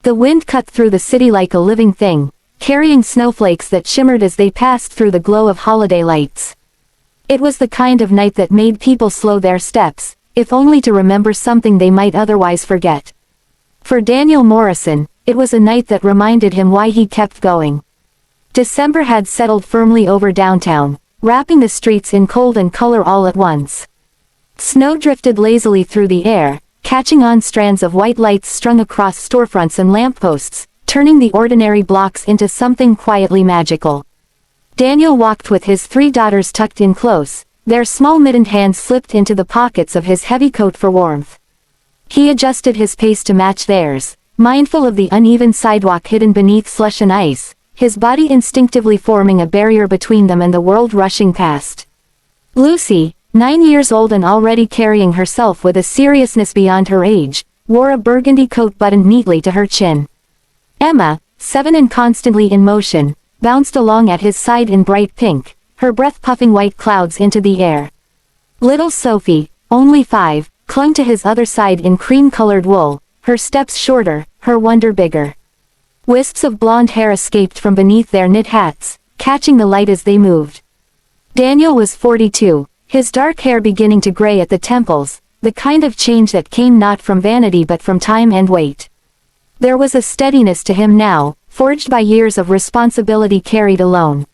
The wind cut through the city like a living thing, carrying snowflakes that shimmered as they passed through the glow of holiday lights. It was the kind of night that made people slow their steps, if only to remember something they might otherwise forget. For Daniel Morrison, it was a night that reminded him why he kept going. December had settled firmly over downtown, wrapping the streets in cold and color all at once. Snow drifted lazily through the air, catching on strands of white lights strung across storefronts and lampposts, turning the ordinary blocks into something quietly magical. Daniel walked with his 3 daughters tucked in close, their small mittened hands slipped into the pockets of his heavy coat for warmth. He adjusted his pace to match theirs, mindful of the uneven sidewalk hidden beneath slush and ice, his body instinctively forming a barrier between them and the world rushing past. Lucy, 9 years old and already carrying herself with a seriousness beyond her age, wore a burgundy coat buttoned neatly to her chin. Emma, 7 and constantly in motion, bounced along at his side in bright pink, her breath puffing white clouds into the air. Little Sophie, only 5, clung to his other side in cream-colored wool, her steps shorter, her wonder bigger. Wisps of blonde hair escaped from beneath their knit hats, catching the light as they moved. Daniel was 42, his dark hair beginning to gray at the temples, the kind of change that came not from vanity but from time and weight. There was a steadiness to him now, forged by years of responsibility carried alone.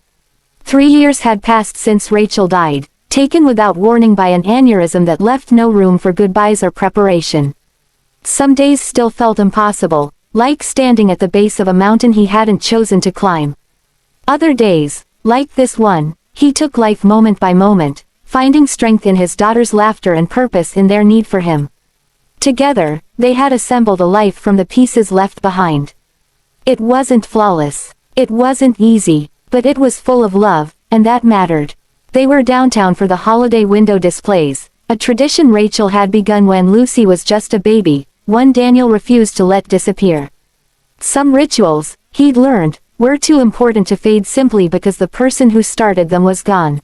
3 years had passed since Rachel died, taken without warning by an aneurysm that left no room for goodbyes or preparation. Some days still felt impossible, like standing at the base of a mountain he hadn't chosen to climb. Other days, like this one, he took life moment by moment, finding strength in his daughter's laughter and purpose in their need for him. Together, they had assembled a life from the pieces left behind. It wasn't flawless, it wasn't easy, but it was full of love, and that mattered. They were downtown for the holiday window displays, a tradition Rachel had begun when Lucy was just a baby, one Daniel refused to let disappear. Some rituals, he'd learned, were too important to fade simply because the person who started them was gone.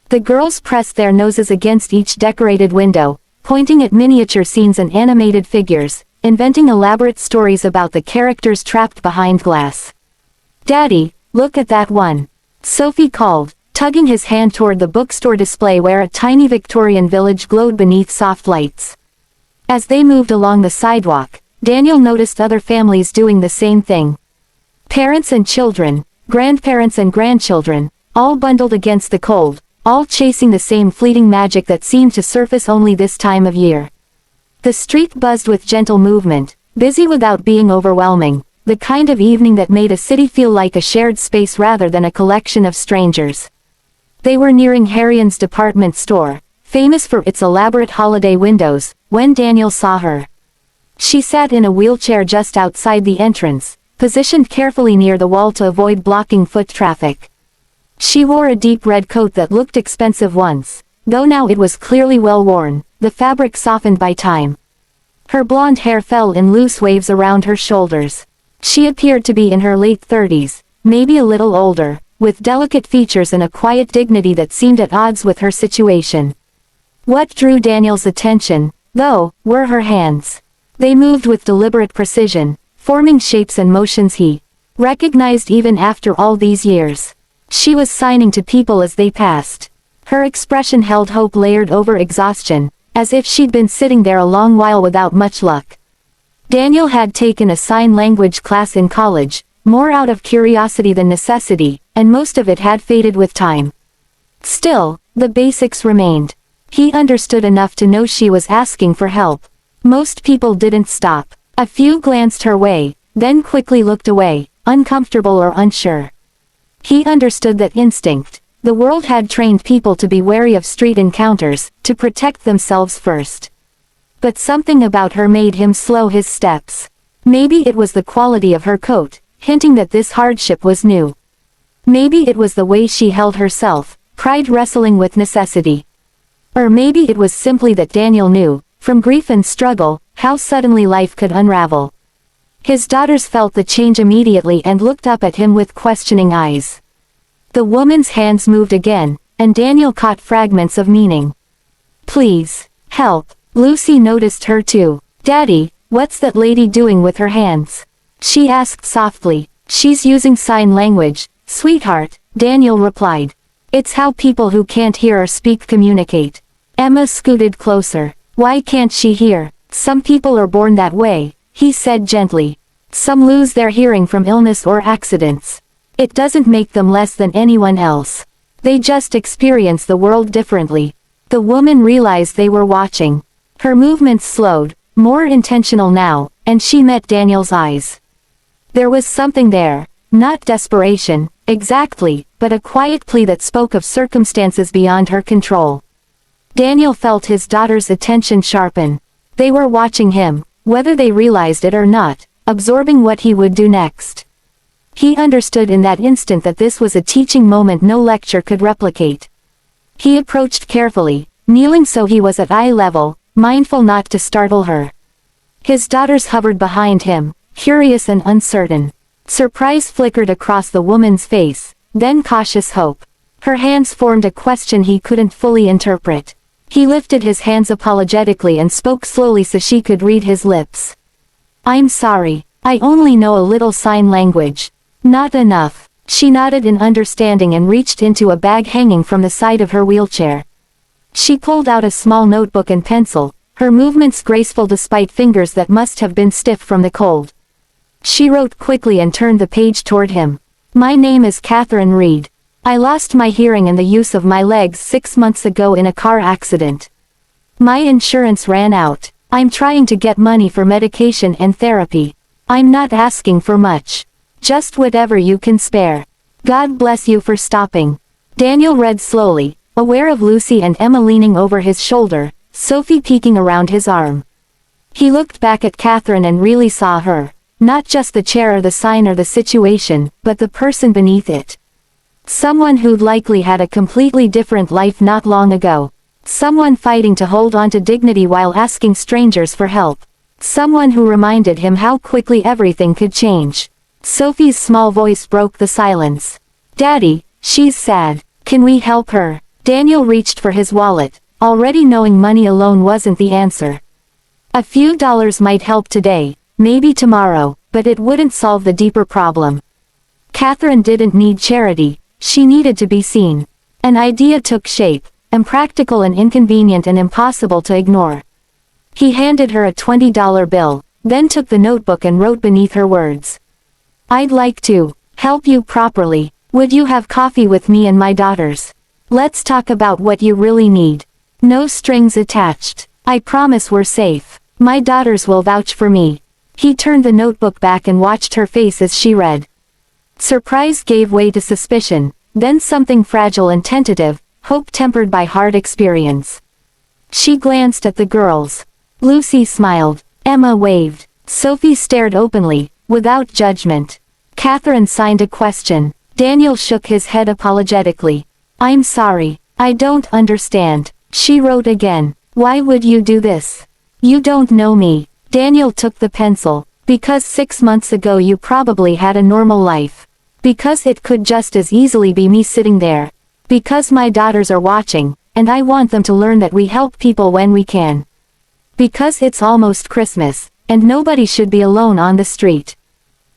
The girls pressed their noses against each decorated window, pointing at miniature scenes and animated figures, inventing elaborate stories about the characters trapped behind glass. "Daddy, look at that one," Sophie called, tugging his hand toward the bookstore display where a tiny Victorian village glowed beneath soft lights. As they moved along the sidewalk, Daniel noticed other families doing the same thing. Parents and children, grandparents and grandchildren, all bundled against the cold, all chasing the same fleeting magic that seemed to surface only this time of year. The street buzzed with gentle movement, busy without being overwhelming, the kind of evening that made a city feel like a shared space rather than a collection of strangers. They were nearing Harrian's department store, famous for its elaborate holiday windows, when Daniel saw her. She sat in a wheelchair just outside the entrance, positioned carefully near the wall to avoid blocking foot traffic. She wore a deep red coat that looked expensive once, though now it was clearly well worn, the fabric softened by time. Her blonde hair fell in loose waves around her shoulders. She appeared to be in her late 30s, maybe a little older, with delicate features and a quiet dignity that seemed at odds with her situation. What drew Daniel's attention, though, were her hands. They moved with deliberate precision, forming shapes and motions he recognized even after all these years. She was signing to people as they passed. Her expression held hope layered over exhaustion, as if she'd been sitting there a long while without much luck. Daniel had taken a sign language class in college, more out of curiosity than necessity, and most of it had faded with time. Still, the basics remained. He understood enough to know she was asking for help. Most people didn't stop. A few glanced her way, then quickly looked away, uncomfortable or unsure. He understood that instinct. The world had trained people to be wary of street encounters, to protect themselves first. But something about her made him slow his steps. Maybe it was the quality of her coat, hinting that this hardship was new. Maybe it was the way she held herself, pride wrestling with necessity. Or maybe it was simply that Daniel knew, from grief and struggle, how suddenly life could unravel. His daughters felt the change immediately and looked up at him with questioning eyes. The woman's hands moved again, and Daniel caught fragments of meaning. "Please, help." Lucy noticed her too. "Daddy, what's that lady doing with her hands?" she asked softly. She's using sign language, sweetheart, Daniel replied. It's how people who can't hear or speak communicate. Emma scooted closer. Why can't she hear? Some people are born that way, he said gently. Some lose their hearing from illness or accidents. It doesn't make them less than anyone else. They just experience the world differently. The woman realized they were watching. Her movements slowed, more intentional now, and she met Daniel's eyes. There was something there, not desperation, exactly, but a quiet plea that spoke of circumstances beyond her control. Daniel felt his daughter's attention sharpen. They were watching him, whether they realized it or not, absorbing what he would do next. He understood in that instant that this was a teaching moment no lecture could replicate. He approached carefully, kneeling so he was at eye level, mindful not to startle her. His daughters hovered behind him, curious and uncertain. Surprise flickered across the woman's face, then cautious hope. Her hands formed a question he couldn't fully interpret. He lifted his hands apologetically and spoke slowly so she could read his lips. I'm sorry, I only know a little sign language. Not enough. She nodded in understanding and reached into a bag hanging from the side of her wheelchair. She pulled out a small notebook and pencil, her movements graceful despite fingers that must have been stiff from the cold. She wrote quickly and turned the page toward him. My name is Catherine Reed. I lost my hearing and the use of my legs 6 months ago in a car accident. My insurance ran out. I'm trying to get money for medication and therapy. I'm not asking for much. Just whatever you can spare. God bless you for stopping. Daniel read slowly, aware of Lucy and Emma leaning over his shoulder, Sophie peeking around his arm. He looked back at Catherine and really saw her. Not just the chair or the sign or the situation, but the person beneath it. Someone who'd likely had a completely different life not long ago. Someone fighting to hold on to dignity while asking strangers for help. Someone who reminded him how quickly everything could change. Sophie's small voice broke the silence. Daddy, she's sad. Can we help her? Daniel reached for his wallet, already knowing money alone wasn't the answer. A few dollars might help today. Maybe tomorrow, but it wouldn't solve the deeper problem. Catherine didn't need charity, she needed to be seen. An idea took shape, impractical and inconvenient and impossible to ignore. He handed her a $20 bill, then took the notebook and wrote beneath her words. I'd like to help you properly. Would you have coffee with me and my daughters? Let's talk about what you really need. No strings attached. I promise we're safe. My daughters will vouch for me. He turned the notebook back and watched her face as she read. Surprise gave way to suspicion, then something fragile and tentative, hope tempered by hard experience. She glanced at the girls. Lucy smiled. Emma waved. Sophie stared openly, without judgment. Catherine signed a question. Daniel shook his head apologetically. I'm sorry, I don't understand. She wrote again. Why would you do this? You don't know me. Daniel took the pencil. Because 6 months ago you probably had a normal life. Because it could just as easily be me sitting there. Because my daughters are watching, and I want them to learn that we help people when we can. Because it's almost Christmas, and nobody should be alone on the street.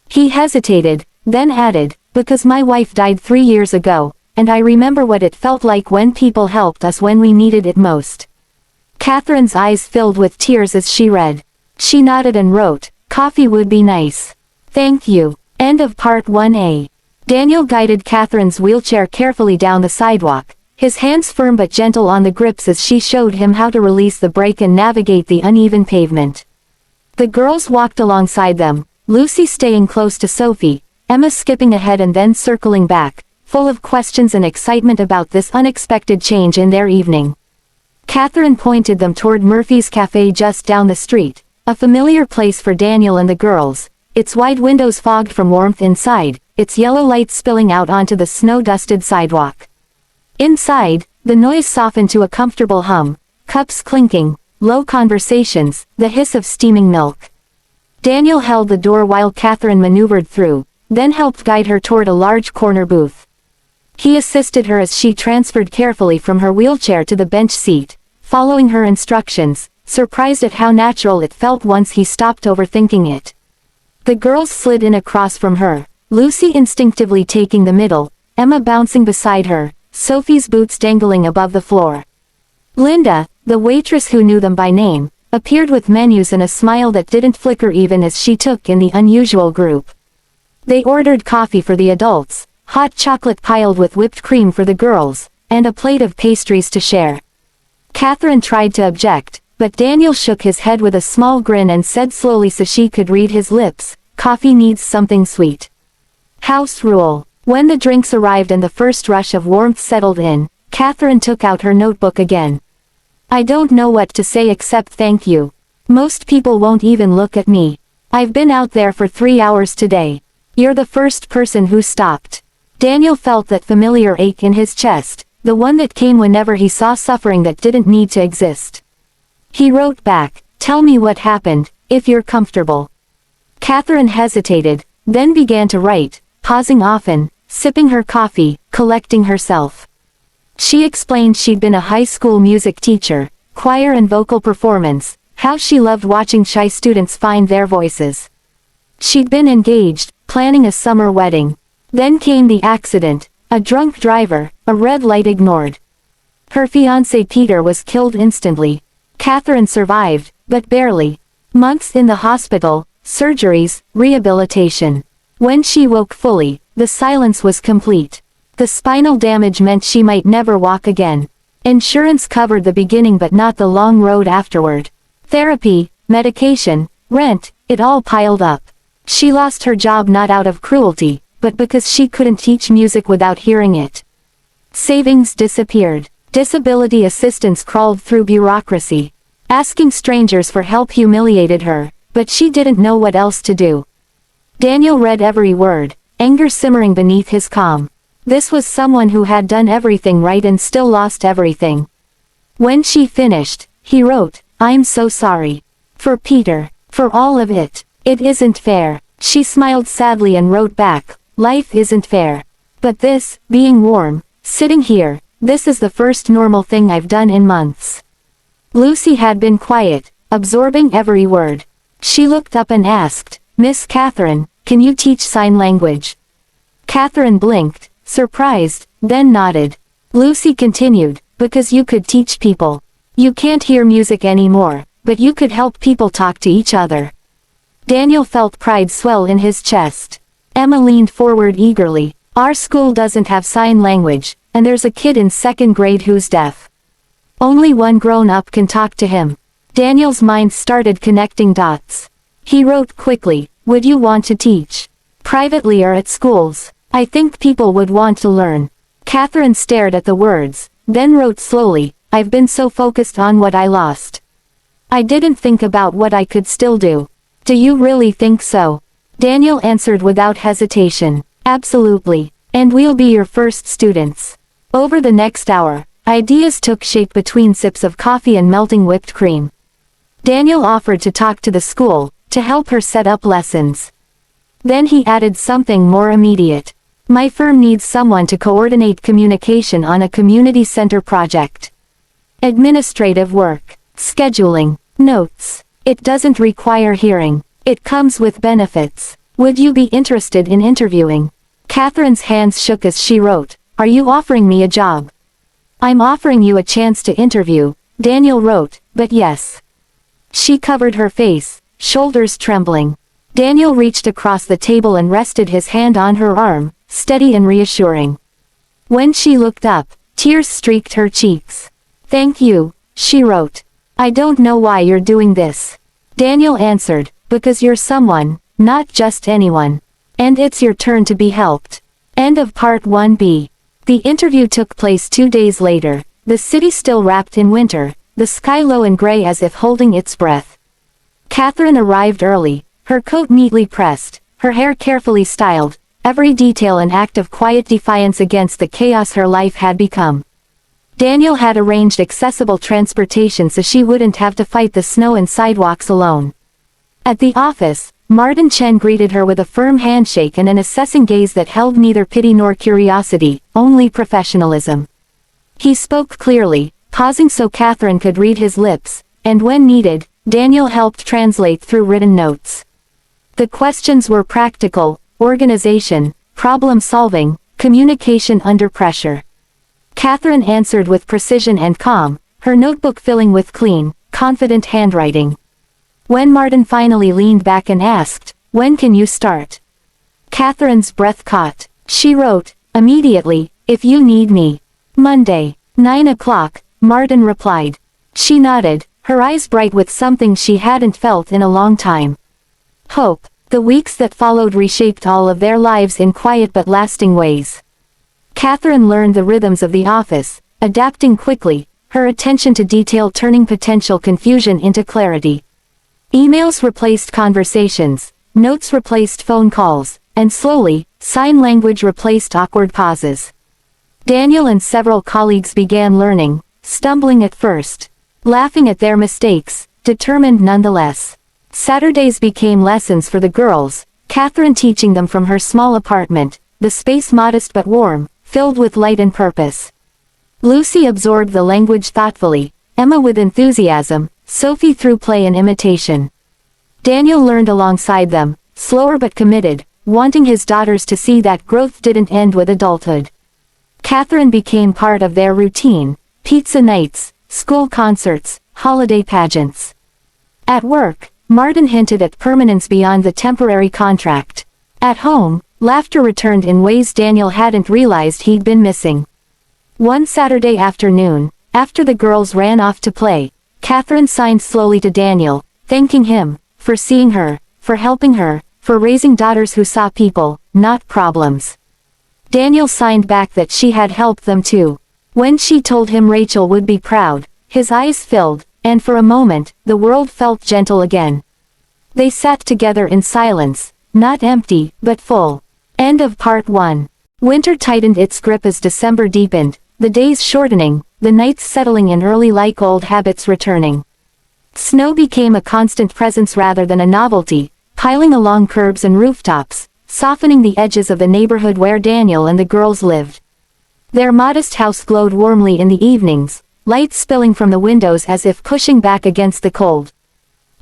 He hesitated, then added, because my wife died 3 years ago, and I remember what it felt like when people helped us when we needed it most. Catherine's eyes filled with tears as she read. She nodded and wrote, coffee would be nice. Thank you. End of part 1a. Daniel guided Catherine's wheelchair carefully down the sidewalk, his hands firm but gentle on the grips as she showed him how to release the brake and navigate the uneven pavement. The girls walked alongside them, Lucy staying close to Sophie, Emma skipping ahead and then circling back, full of questions and excitement about this unexpected change in their evening. Catherine pointed them toward Murphy's Cafe just down the street. A familiar place for Daniel and the girls, its wide windows fogged from warmth inside, its yellow lights spilling out onto the snow-dusted sidewalk. Inside, the noise softened to a comfortable hum, cups clinking, low conversations, the hiss of steaming milk. Daniel held the door while Catherine maneuvered through, then helped guide her toward a large corner booth. He assisted her as she transferred carefully from her wheelchair to the bench seat, following her instructions, surprised at how natural it felt once he stopped overthinking it. The girls slid in across from her, Lucy instinctively taking the middle, Emma bouncing beside her, Sophie's boots dangling above the floor. Linda, the waitress who knew them by name, appeared with menus and a smile that didn't flicker even as she took in the unusual group. They ordered coffee for the adults, hot chocolate piled with whipped cream for the girls, and a plate of pastries to share. Catherine tried to object, but Daniel shook his head with a small grin and said slowly so she could read his lips, "Coffee needs something sweet." House rule. When the drinks arrived and the first rush of warmth settled in, Catherine took out her notebook again. "I don't know what to say except thank you. Most people won't even look at me. I've been out there for 3 hours today. You're the first person who stopped." Daniel felt that familiar ache in his chest, the one that came whenever he saw suffering that didn't need to exist. He wrote back, "Tell me what happened, if you're comfortable." Catherine hesitated, then began to write, pausing often, sipping her coffee, collecting herself. She explained she'd been a high school music teacher, choir and vocal performance, how she loved watching shy students find their voices. She'd been engaged, planning a summer wedding. Then came the accident, a drunk driver, a red light ignored. Her fiancé Peter was killed instantly. Catherine survived, but barely. Months in the hospital, surgeries, rehabilitation. When she woke fully, the silence was complete. The spinal damage meant she might never walk again. Insurance covered the beginning but not the long road afterward. Therapy, medication, rent, it all piled up. She lost her job not out of cruelty, but because she couldn't teach music without hearing it. Savings disappeared. Disability assistance crawled through bureaucracy. Asking strangers for help humiliated her, but she didn't know what else to do. Daniel read every word, anger simmering beneath his calm. This was someone who had done everything right and still lost everything. When she finished, he wrote, "I'm so sorry. For Peter. For all of it. It isn't fair." She smiled sadly and wrote back, "Life isn't fair. But this, being warm, sitting here, this is the first normal thing I've done in months." Lucy had been quiet, absorbing every word. She looked up and asked, "Miss Catherine, can you teach sign language?" Catherine blinked, surprised, then nodded. Lucy continued, "Because you could teach people. You can't hear music anymore, but you could help people talk to each other." Daniel felt pride swell in his chest. Emma leaned forward eagerly. "Our school doesn't have sign language, and there's a kid in 2nd grade who's deaf. Only one grown-up can talk to him." Daniel's mind started connecting dots. He wrote quickly, "Would you want to teach? Privately or at schools? I think people would want to learn." Catherine stared at the words, then wrote slowly, "I've been so focused on what I lost. I didn't think about what I could still do." "Do you really think so?" Daniel answered without hesitation, "Absolutely. And we'll be your first students." Over the next hour, ideas took shape between sips of coffee and melting whipped cream. Daniel offered to talk to the school, to help her set up lessons. Then he added something more immediate. "My firm needs someone to coordinate communication on a community center project. Administrative work, scheduling, notes. It doesn't require hearing. It comes with benefits. Would you be interested in interviewing?" Catherine's hands shook as she wrote, "Are you offering me a job?" "I'm offering you a chance to interview," Daniel wrote, "but yes." She covered her face, shoulders trembling. Daniel reached across the table and rested his hand on her arm, steady and reassuring. When she looked up, tears streaked her cheeks. "Thank you," she wrote. "I don't know why you're doing this." Daniel answered, "Because you're someone, not just anyone. And it's your turn to be helped." End of Part 1b. The interview took place 2 days later, the city still wrapped in winter, the sky low and gray as if holding its breath. Catherine arrived early, her coat neatly pressed, her hair carefully styled, every detail an act of quiet defiance against the chaos her life had become. Daniel had arranged accessible transportation so she wouldn't have to fight the snow and sidewalks alone. At the office, Martin Chen greeted her with a firm handshake and an assessing gaze that held neither pity nor curiosity, only professionalism. He spoke clearly, pausing so Catherine could read his lips, and when needed, Daniel helped translate through written notes. The questions were practical: organization, problem solving, communication under pressure. Catherine answered with precision and calm, her notebook filling with clean, confident handwriting. When Martin finally leaned back and asked, "When can you start?" Catherine's breath caught. She wrote, "Immediately, if you need me." "Monday, 9 o'clock, Martin replied. She nodded, her eyes bright with something she hadn't felt in a long time. Hope. The weeks that followed reshaped all of their lives in quiet but lasting ways. Catherine learned the rhythms of the office, adapting quickly, her attention to detail turning potential confusion into clarity. Emails replaced conversations, notes replaced phone calls, and slowly, sign language replaced awkward pauses. Daniel and several colleagues began learning, stumbling at first, laughing at their mistakes, determined nonetheless. Saturdays became lessons for the girls, Catherine teaching them from her small apartment, the space modest but warm, filled with light and purpose. Lucy absorbed the language thoughtfully, Emma with enthusiasm, Sophie through play and imitation. Daniel learned alongside them, slower but committed, wanting his daughters to see that growth didn't end with adulthood. Catherine became part of their routine: pizza nights, school concerts, holiday pageants. At work, Martin hinted at permanence beyond the temporary contract. At home, laughter returned in ways Daniel hadn't realized he'd been missing. One Saturday afternoon, after the girls ran off to play, Catherine signed slowly to Daniel, thanking him for seeing her, for helping her, for raising daughters who saw people, not problems. Daniel signed back that she had helped them too. When she told him Rachel would be proud, his eyes filled, and for a moment, the world felt gentle again. They sat together in silence, not empty, but full. End of part 1. Winter tightened its grip as December deepened, the days shortening, the nights settling in early like old habits returning. Snow became a constant presence rather than a novelty, piling along curbs and rooftops, softening the edges of the neighborhood where Daniel and the girls lived. Their modest house glowed warmly in the evenings, light spilling from the windows as if pushing back against the cold.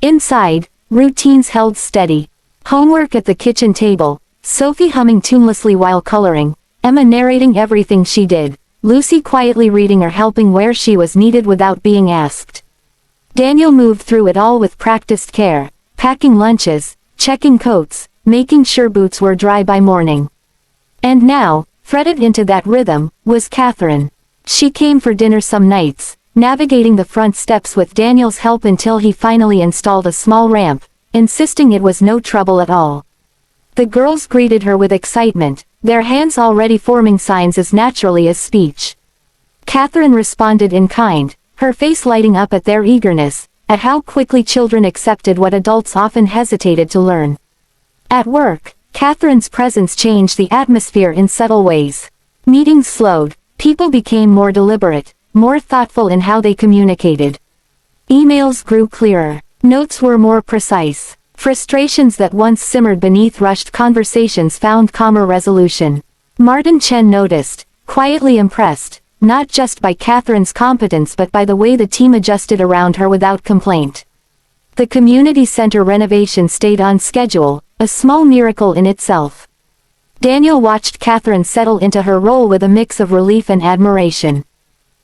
Inside, routines held steady. Homework at the kitchen table, Sophie humming tunelessly while coloring, Emma narrating everything she did, Lucy quietly reading or helping where she was needed without being asked. Daniel moved through it all with practiced care, packing lunches, checking coats, making sure boots were dry by morning. And now, threaded into that rhythm, was Catherine. She came for dinner some nights, navigating the front steps with Daniel's help until he finally installed a small ramp, insisting it was no trouble at all. The girls greeted her with excitement, their hands already forming signs as naturally as speech. Catherine responded in kind, her face lighting up at their eagerness, at how quickly children accepted what adults often hesitated to learn. At work, Catherine's presence changed the atmosphere in subtle ways. Meetings slowed, people became more deliberate, more thoughtful in how they communicated. Emails grew clearer, notes were more precise. Frustrations that once simmered beneath rushed conversations found calmer resolution. Martin Chen noticed, quietly impressed, not just by Catherine's competence but by the way the team adjusted around her without complaint. The community center renovation stayed on schedule, a small miracle in itself. Daniel watched Catherine settle into her role with a mix of relief and admiration.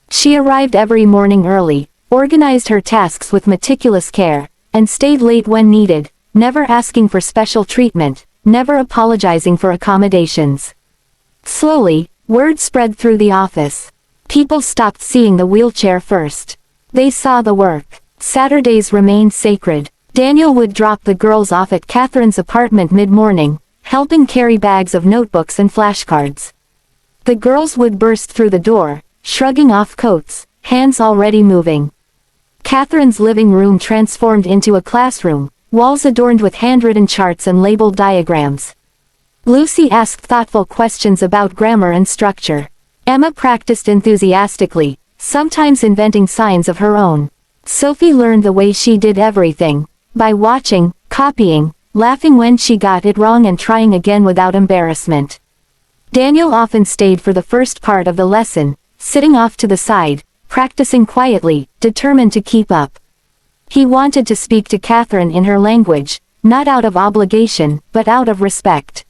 She arrived every morning early, organized her tasks with meticulous care, and stayed late when needed, never asking for special treatment, never apologizing for accommodations. Slowly, word spread through the office. People stopped seeing the wheelchair first. They saw the work. Saturdays remained sacred. Daniel would drop the girls off at Catherine's apartment mid-morning, helping carry bags of notebooks and flashcards. The girls would burst through the door, shrugging off coats, hands already moving. Catherine's living room transformed into a classroom, walls adorned with handwritten charts and labeled diagrams. Lucy asked thoughtful questions about grammar and structure. Emma practiced enthusiastically, sometimes inventing signs of her own. Sophie learned the way she did everything, by watching, copying, laughing when she got it wrong and trying again without embarrassment. Daniel often stayed for the first part of the lesson, sitting off to the side, practicing quietly, determined to keep up. He wanted to speak to Catherine in her language, not out of obligation, but out of respect.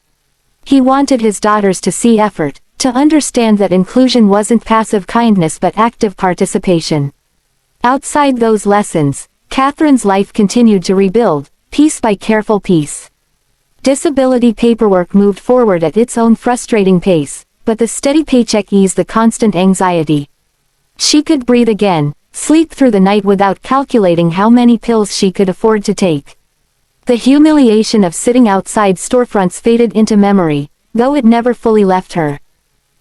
He wanted his daughters to see effort, to understand that inclusion wasn't passive kindness but active participation. Outside those lessons, Catherine's life continued to rebuild, piece by careful piece. Disability paperwork moved forward at its own frustrating pace, but the steady paycheck eased the constant anxiety. She could breathe again, sleep through the night without calculating how many pills she could afford to take. The humiliation of sitting outside storefronts faded into memory, though it never fully left her.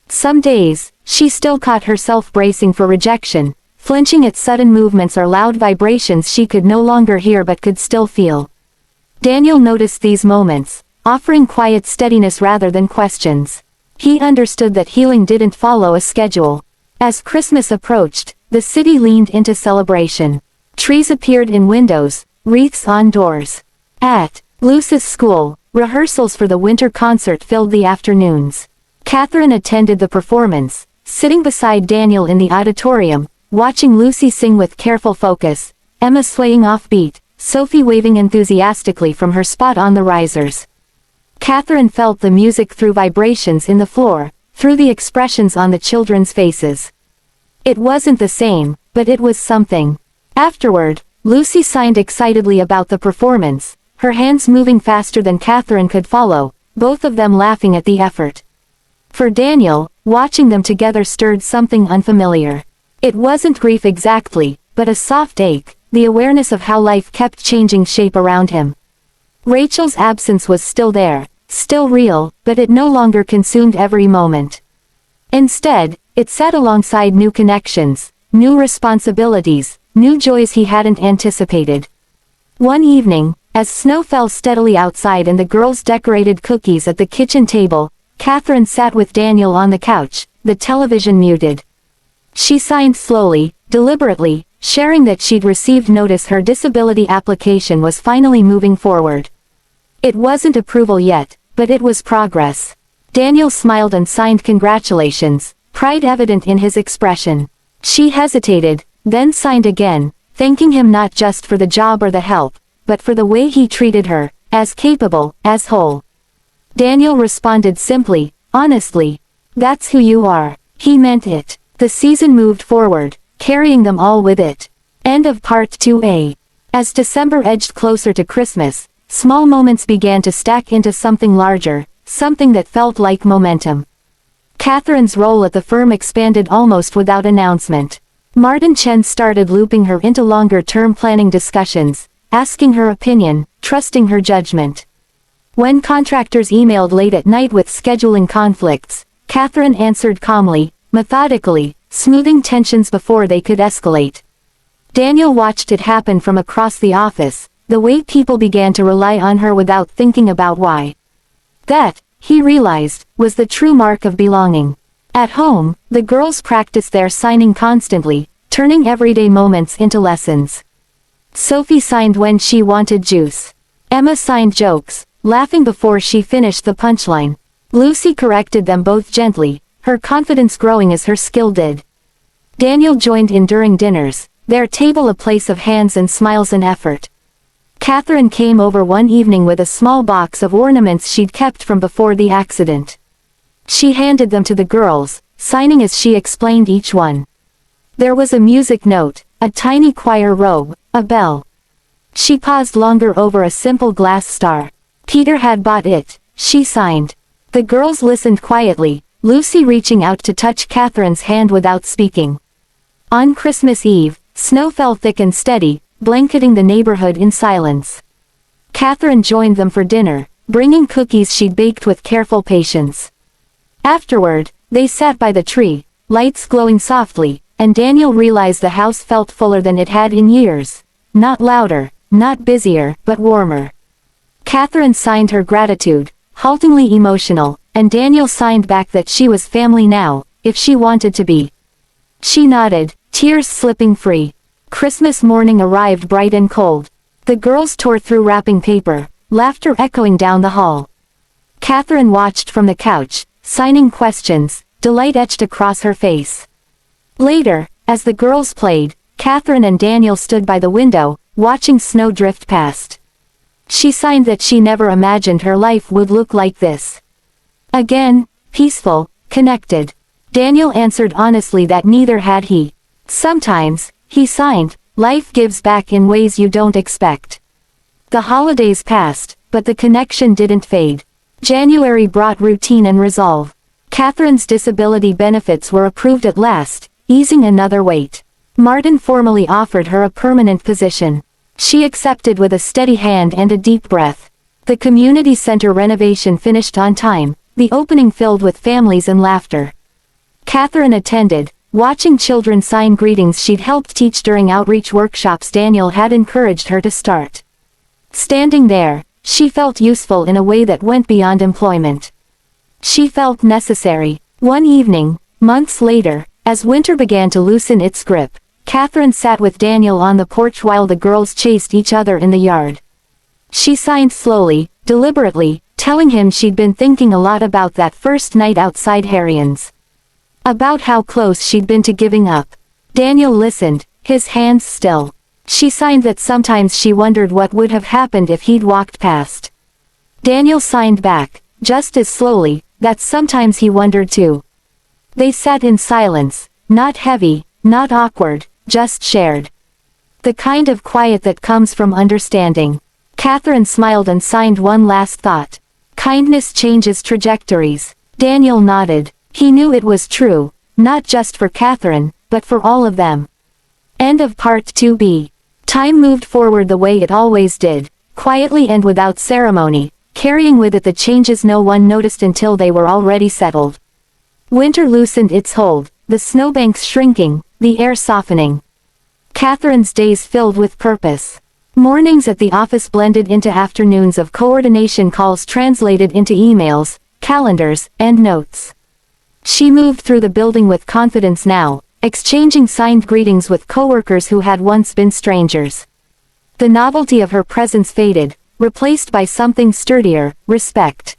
Some days, she still caught herself bracing for rejection, flinching at sudden movements or loud vibrations she could no longer hear but could still feel. Daniel noticed these moments, offering quiet steadiness rather than questions. He understood that healing didn't follow a schedule. As Christmas approached, the city leaned into celebration. Trees appeared in windows, wreaths on doors. At Luce's school, rehearsals for the winter concert filled the afternoons. Catherine attended the performance, sitting beside Daniel in the auditorium, watching Lucy sing with careful focus, Emma swaying offbeat, Sophie waving enthusiastically from her spot on the risers. Catherine felt the music through vibrations in the floor, through the expressions on the children's faces. It wasn't the same, but it was something. Afterward, Lucy signed excitedly about the performance, her hands moving faster than Catherine could follow, both of them laughing at the effort. For Daniel, watching them together stirred something unfamiliar. It wasn't grief exactly, but a soft ache, the awareness of how life kept changing shape around him. Rachel's absence was still there, still real, but it no longer consumed every moment. Instead, it sat alongside new connections, new responsibilities, new joys he hadn't anticipated. One evening, as snow fell steadily outside and the girls decorated cookies at the kitchen table, Catherine sat with Daniel on the couch, the television muted. She signed slowly, deliberately, sharing that she'd received notice her disability application was finally moving forward. It wasn't approval yet, but it was progress. Daniel smiled and signed congratulations, pride evident in his expression. She hesitated, then signed again, thanking him not just for the job or the help, but for the way he treated her, as capable, as whole. Daniel responded simply, honestly. That's who you are. He meant it. The season moved forward, carrying them all with it. End of Part 2A. As December edged closer to Christmas, small moments began to stack into something larger, something that felt like momentum. Catherine's role at the firm expanded almost without announcement. Martin Chen started looping her into longer-term planning discussions, asking her opinion, trusting her judgment. When contractors emailed late at night with scheduling conflicts, Catherine answered calmly, methodically, smoothing tensions before they could escalate. Daniel watched it happen from across the office, the way people began to rely on her without thinking about why. That, he realized, was the true mark of belonging. At home, the girls practiced their signing constantly, turning everyday moments into lessons. Sophie signed when she wanted juice. Emma signed jokes, laughing before she finished the punchline. Lucy corrected them both gently, her confidence growing as her skill did. Daniel joined in during dinners, their table a place of hands and smiles and effort. Catherine came over one evening with a small box of ornaments she'd kept from before the accident. She handed them to the girls, signing as she explained each one. There was a music note, a tiny choir robe, a bell. She paused longer over a simple glass star. Peter had bought it, she signed. The girls listened quietly, Lucy reaching out to touch Catherine's hand without speaking. On Christmas Eve, snow fell thick and steady, blanketing the neighborhood in silence. Catherine joined them for dinner, bringing cookies she'd baked with careful patience. Afterward, they sat by the tree, lights glowing softly, and Daniel realized the house felt fuller than it had in years. Not louder, not busier, but warmer. Catherine signed her gratitude, haltingly emotional, and Daniel signed back that she was family now, if she wanted to be. She nodded, tears slipping free. Christmas morning arrived bright and cold. The girls tore through wrapping paper, laughter echoing down the hall. Catherine watched from the couch, signing questions, delight etched across her face. Later, as the girls played, Catherine and Daniel stood by the window, watching snow drift past. She signed that she never imagined her life would look like this. Again, peaceful, connected. Daniel answered honestly that neither had he. Sometimes, he signed, life gives back in ways you don't expect. The holidays passed, but the connection didn't fade. January brought routine and resolve. Catherine's disability benefits were approved at last, easing another weight. Martin formally offered her a permanent position. She accepted with a steady hand and a deep breath. The community center renovation finished on time, the opening filled with families and laughter. Catherine attended, watching children sign greetings she'd helped teach during outreach workshops Daniel had encouraged her to start. Standing there, she felt useful in a way that went beyond employment. She felt necessary. One evening, months later, as winter began to loosen its grip, Catherine sat with Daniel on the porch while the girls chased each other in the yard. She signed slowly, deliberately, telling him she'd been thinking a lot about that first night outside Harrian's. About how close she'd been to giving up. Daniel listened, his hands still. She signed that sometimes she wondered what would have happened if he'd walked past. Daniel signed back, just as slowly, that sometimes he wondered too. They sat in silence, not heavy, not awkward, just shared. The kind of quiet that comes from understanding. Catherine smiled and signed one last thought. Kindness changes trajectories. Daniel nodded. He knew it was true, not just for Catherine, but for all of them. End of Part 2b. Time moved forward the way it always did, quietly and without ceremony, carrying with it the changes no one noticed until they were already settled. Winter loosened its hold, the snowbanks shrinking, the air softening. Catherine's days filled with purpose. Mornings at the office blended into afternoons of coordination calls translated into emails, calendars, and notes. She moved through the building with confidence now, exchanging signed greetings with coworkers who had once been strangers. The novelty of her presence faded, replaced by something sturdier, respect.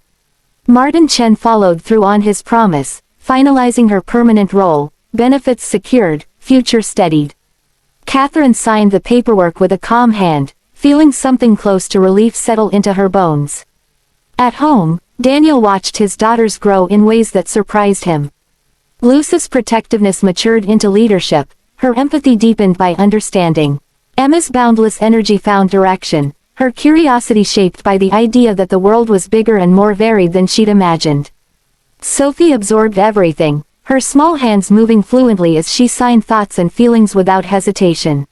Martin Chen followed through on his promise, finalizing her permanent role, benefits secured, future steadied. Catherine signed the paperwork with a calm hand, feeling something close to relief settle into her bones. At home, Daniel watched his daughters grow in ways that surprised him. Luce's protectiveness matured into leadership, her empathy deepened by understanding. Emma's boundless energy found direction, her curiosity shaped by the idea that the world was bigger and more varied than she'd imagined. Sophie absorbed everything, her small hands moving fluently as she signed thoughts and feelings without hesitation.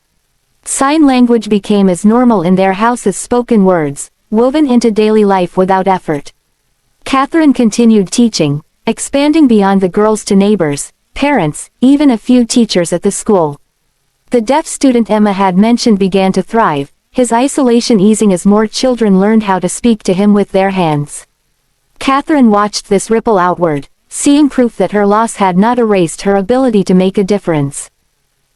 Sign language became as normal in their house as spoken words, woven into daily life without effort. Catherine continued teaching, expanding beyond the girls to neighbors, parents, even a few teachers at the school. The deaf student Emma had mentioned began to thrive, his isolation easing as more children learned how to speak to him with their hands. Catherine watched this ripple outward, seeing proof that her loss had not erased her ability to make a difference.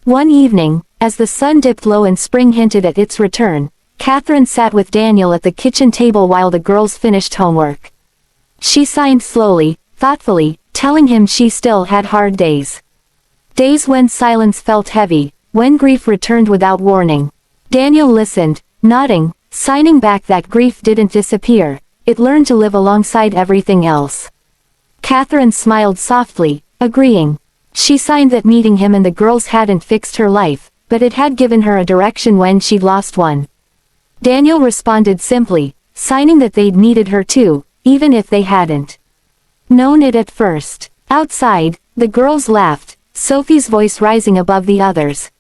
One evening, as the sun dipped low and spring hinted at its return, Catherine sat with Daniel at the kitchen table while the girls finished homework. She signed slowly, thoughtfully, telling him she still had hard days. Days when silence felt heavy, when grief returned without warning. Daniel listened, nodding, signing back that grief didn't disappear, it learned to live alongside everything else. Catherine smiled softly, agreeing. She signed that meeting him and the girls hadn't fixed her life, but it had given her a direction when she'd lost one. Daniel responded simply, signing that they'd needed her too, even if they hadn't known it at first. Outside, the girls laughed, Sophie's voice rising above the others.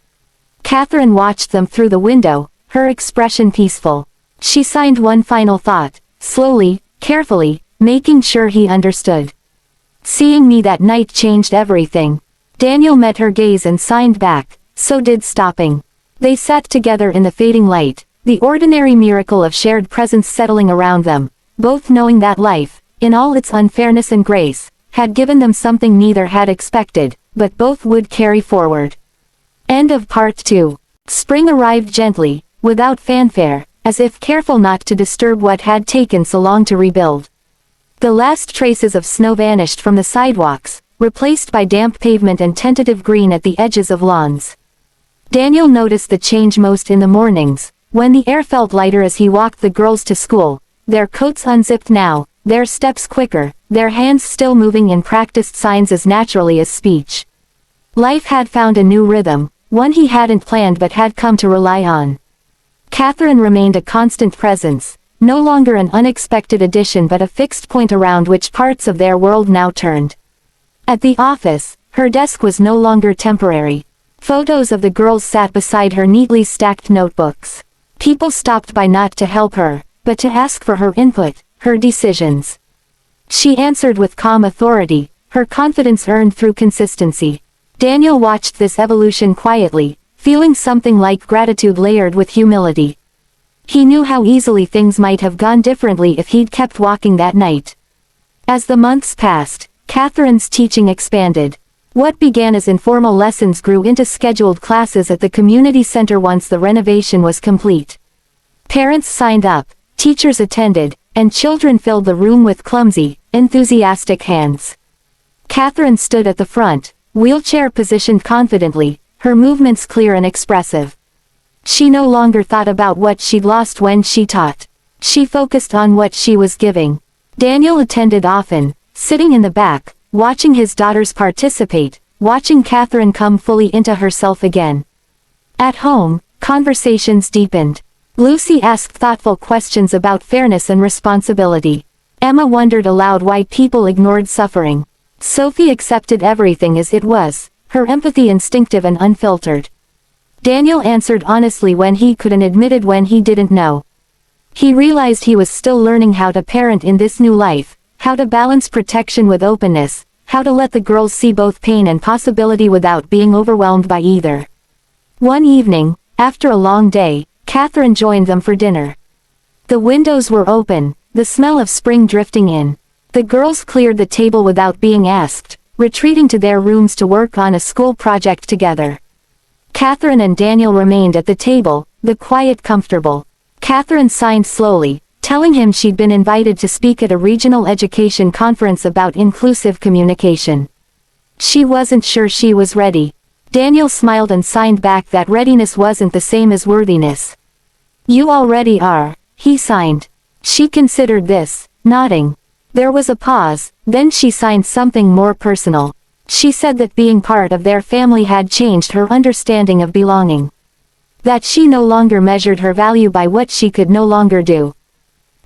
Catherine watched them through the window, her expression peaceful. She signed one final thought, slowly, carefully, making sure he understood. Seeing me that night changed everything. Daniel met her gaze and signed back, so did stopping. They sat together in the fading light, the ordinary miracle of shared presence settling around them, both knowing that life, in all its unfairness and grace, had given them something neither had expected, but both would carry forward. End of Part 2. Spring arrived gently, without fanfare, as if careful not to disturb what had taken so long to rebuild. The last traces of snow vanished from the sidewalks, replaced by damp pavement and tentative green at the edges of lawns. Daniel noticed the change most in the mornings, When the air felt lighter as he walked the girls to school, their coats unzipped now, their steps quicker, their hands still moving in practiced signs as naturally as speech. Life had found a new rhythm, one he hadn't planned but had come to rely on. Catherine remained a constant presence, no longer an unexpected addition but a fixed point around which parts of their world now turned. At the office, her desk was no longer temporary. Photos of the girls sat beside her neatly stacked notebooks. People stopped by not to help her, but to ask for her input, her decisions. She answered with calm authority, her confidence earned through consistency. Daniel watched this evolution quietly, feeling something like gratitude layered with humility. He knew how easily things might have gone differently if he'd kept walking that night. As the months passed, Catherine's teaching expanded. What began as informal lessons grew into scheduled classes at the community center once the renovation was complete. Parents signed up, teachers attended, and children filled the room with clumsy, enthusiastic hands. Catherine stood at the front, wheelchair positioned confidently, her movements clear and expressive. She no longer thought about what she'd lost when she taught. She focused on what she was giving. Daniel attended often, sitting in the back, watching his daughters participate, watching Catherine come fully into herself again. At home, conversations deepened. Lucy asked thoughtful questions about fairness and responsibility. Emma wondered aloud why people ignored suffering. Sophie accepted everything as it was, her empathy instinctive and unfiltered. Daniel answered honestly when he could and admitted when he didn't know. He realized he was still learning how to parent in this new life, how to balance protection with openness, how to let the girls see both pain and possibility without being overwhelmed by either. One evening, after a long day, Catherine joined them for dinner. The windows were open, the smell of spring drifting in. The girls cleared the table without being asked, retreating to their rooms to work on a school project together. Catherine and Daniel remained at the table, the quiet comfortable. Catherine signed slowly, telling him she'd been invited to speak at a regional education conference about inclusive communication. She wasn't sure she was ready. Daniel smiled and signed back that readiness wasn't the same as worthiness. "You already are," he signed. She considered this, nodding. There was a pause, then she signed something more personal. She said that being part of their family had changed her understanding of belonging. That she no longer measured her value by what she could no longer do.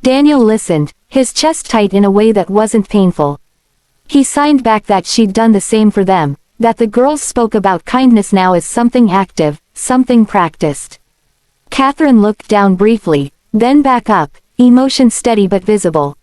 Daniel listened, his chest tight in a way that wasn't painful. He signed back that she'd done the same for them, that the girls spoke about kindness now as something active, something practiced. Catherine looked down briefly, then back up, emotion steady but visible.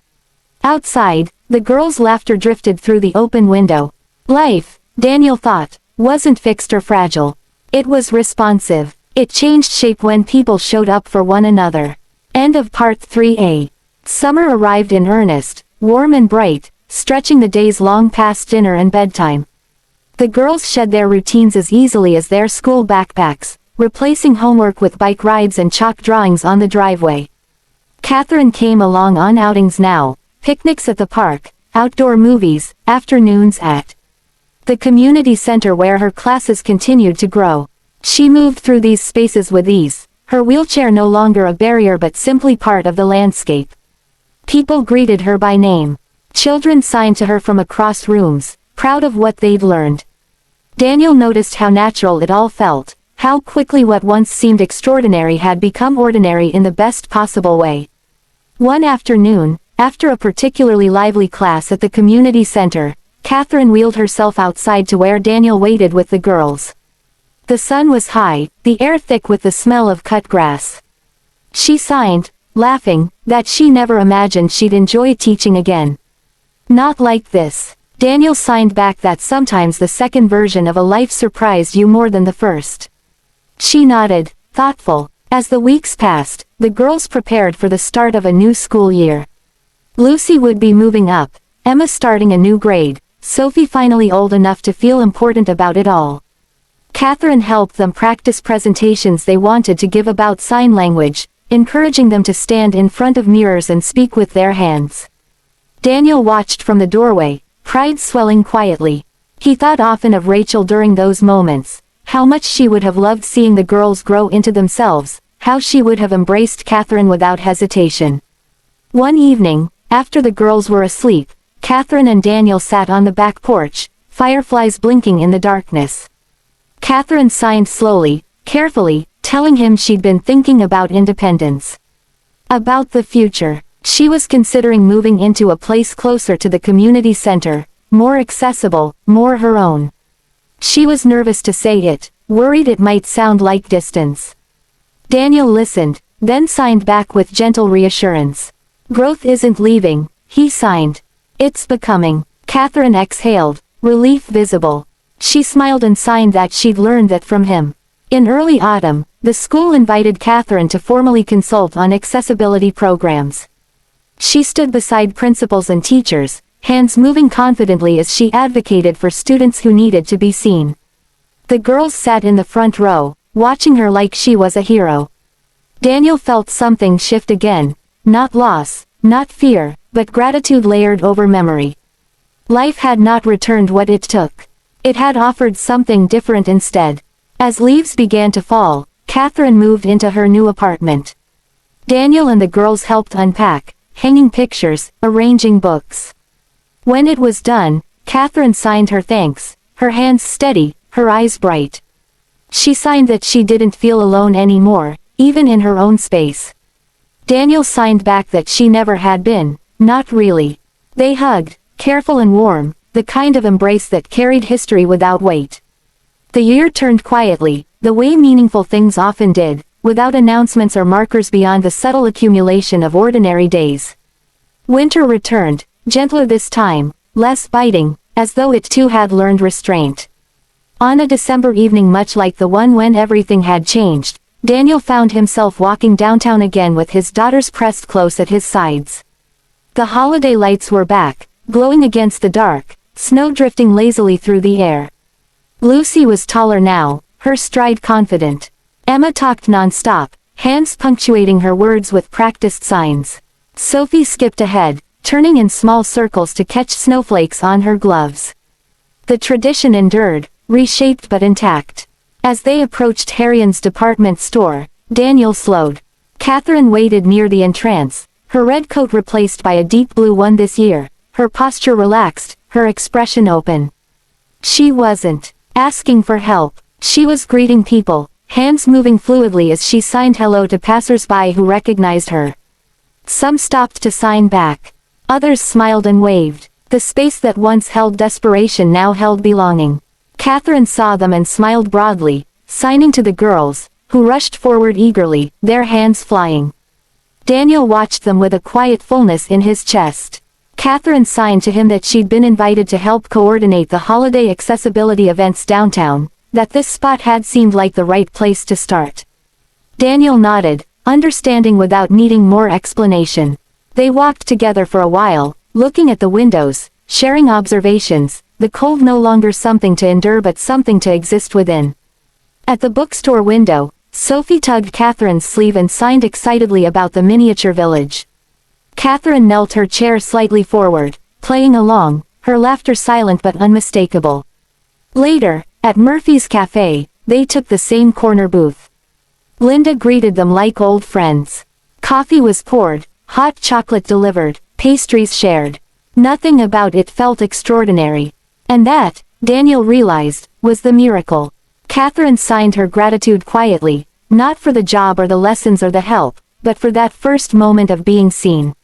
Outside, the girls' laughter drifted through the open window. Life, Daniel thought, wasn't fixed or fragile. It was responsive. It changed shape when people showed up for one another. End of Part 3A. Summer arrived in earnest, warm and bright, stretching the days long past dinner and bedtime. The girls shed their routines as easily as their school backpacks, replacing homework with bike rides and chalk drawings on the driveway. Catherine came along on outings now, picnics at the park, outdoor movies, afternoons at the community center where her classes continued to grow. She moved through these spaces with ease, her wheelchair no longer a barrier but simply part of the landscape. People greeted her by name. Children signed to her from across rooms, proud of what they'd learned. Daniel noticed how natural it all felt, how quickly what once seemed extraordinary had become ordinary in the best possible way. One afternoon, after a particularly lively class at the community center, Catherine wheeled herself outside to where Daniel waited with the girls. The sun was high, the air thick with the smell of cut grass. She signed, laughing, that she never imagined she'd enjoy teaching again. Not like this. Daniel signed back that sometimes the second version of a life surprised you more than the first. She nodded, thoughtful. As the weeks passed, the girls prepared for the start of a new school year. Lucy would be moving up, Emma starting a new grade, Sophie finally old enough to feel important about it all. Catherine helped them practice presentations they wanted to give about sign language, encouraging them to stand in front of mirrors and speak with their hands. Daniel watched from the doorway, pride swelling quietly. He thought often of Rachel during those moments, how much she would have loved seeing the girls grow into themselves, how she would have embraced Catherine without hesitation. One evening, after the girls were asleep, Catherine and Daniel sat on the back porch, fireflies blinking in the darkness. Catherine signed slowly, carefully, telling him she'd been thinking about independence. About the future. She was considering moving into a place closer to the community center, more accessible, more her own. She was nervous to say it, worried it might sound like distance. Daniel listened, then signed back with gentle reassurance. Growth isn't leaving, he signed. It's becoming. Catherine exhaled, relief visible. She smiled and signed that she'd learned that from him. In early autumn, the school invited Catherine to formally consult on accessibility programs. She stood beside principals and teachers, hands moving confidently as she advocated for students who needed to be seen. The girls sat in the front row, watching her like she was a hero. Daniel felt something shift again, not loss, not fear, but gratitude layered over memory. Life had not returned what it took. It had offered something different instead. As leaves began to fall, Catherine moved into her new apartment. Daniel and the girls helped unpack, hanging pictures, arranging books. When it was done, Catherine signed her thanks, her hands steady, her eyes bright. She signed that she didn't feel alone anymore, even in her own space. Daniel signed back that she never had been, not really. They hugged, careful and warm, the kind of embrace that carried history without weight. The year turned quietly, the way meaningful things often did, without announcements or markers beyond the subtle accumulation of ordinary days. Winter returned, gentler this time, less biting, as though it too had learned restraint. On a December evening much like the one when everything had changed, Daniel found himself walking downtown again with his daughters pressed close at his sides. The holiday lights were back, glowing against the dark, snow drifting lazily through the air. Lucy was taller now, her stride confident. Emma talked non-stop, hands punctuating her words with practiced signs. Sophie skipped ahead, turning in small circles to catch snowflakes on her gloves. The tradition endured, reshaped but intact. As they approached Harrian's department store, Daniel slowed. Catherine waited near the entrance, her red coat replaced by a deep blue one this year, her posture relaxed, her expression open. She wasn't asking for help. She was greeting people, hands moving fluidly as she signed hello to passers-by who recognized her. Some stopped to sign back. Others smiled and waved. The space that once held desperation now held belonging. Catherine saw them and smiled broadly, signing to the girls, who rushed forward eagerly, their hands flying. Daniel watched them with a quiet fullness in his chest. Catherine signed to him that she'd been invited to help coordinate the holiday accessibility events downtown, that this spot had seemed like the right place to start. Daniel nodded, understanding without needing more explanation. They walked together for a while, looking at the windows, sharing observations, the cold no longer something to endure but something to exist within. At the bookstore window, Sophie tugged Catherine's sleeve and signed excitedly about the miniature village. Catherine knelt her chair slightly forward, playing along, her laughter silent but unmistakable. Later, at Murphy's Cafe, they took the same corner booth. Linda greeted them like old friends. Coffee was poured, hot chocolate delivered, pastries shared. Nothing about it felt extraordinary. And that, Daniel realized, was the miracle. Catherine signed her gratitude quietly, not for the job or the lessons or the help, but for that first moment of being seen.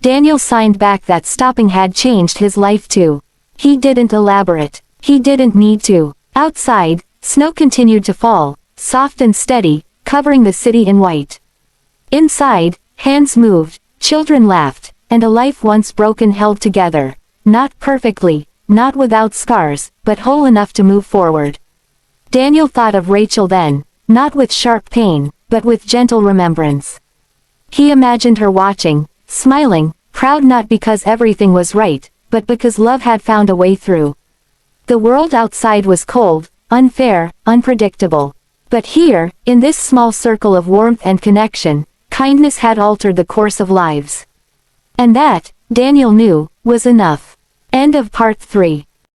Daniel signed back that stopping had changed his life too. He didn't elaborate. He didn't need to. Outside, snow continued to fall, soft and steady, covering the city in white. Inside, hands moved, children laughed, and a life once broken held together, not perfectly, not without scars, but whole enough to move forward. Daniel thought of Rachel then, not with sharp pain, but with gentle remembrance. He imagined her watching, smiling, proud not because everything was right, but because love had found a way through. The world outside was cold, unfair, unpredictable. But here, in this small circle of warmth and connection, kindness had altered the course of lives. And that, Daniel knew, was enough. End of part 3.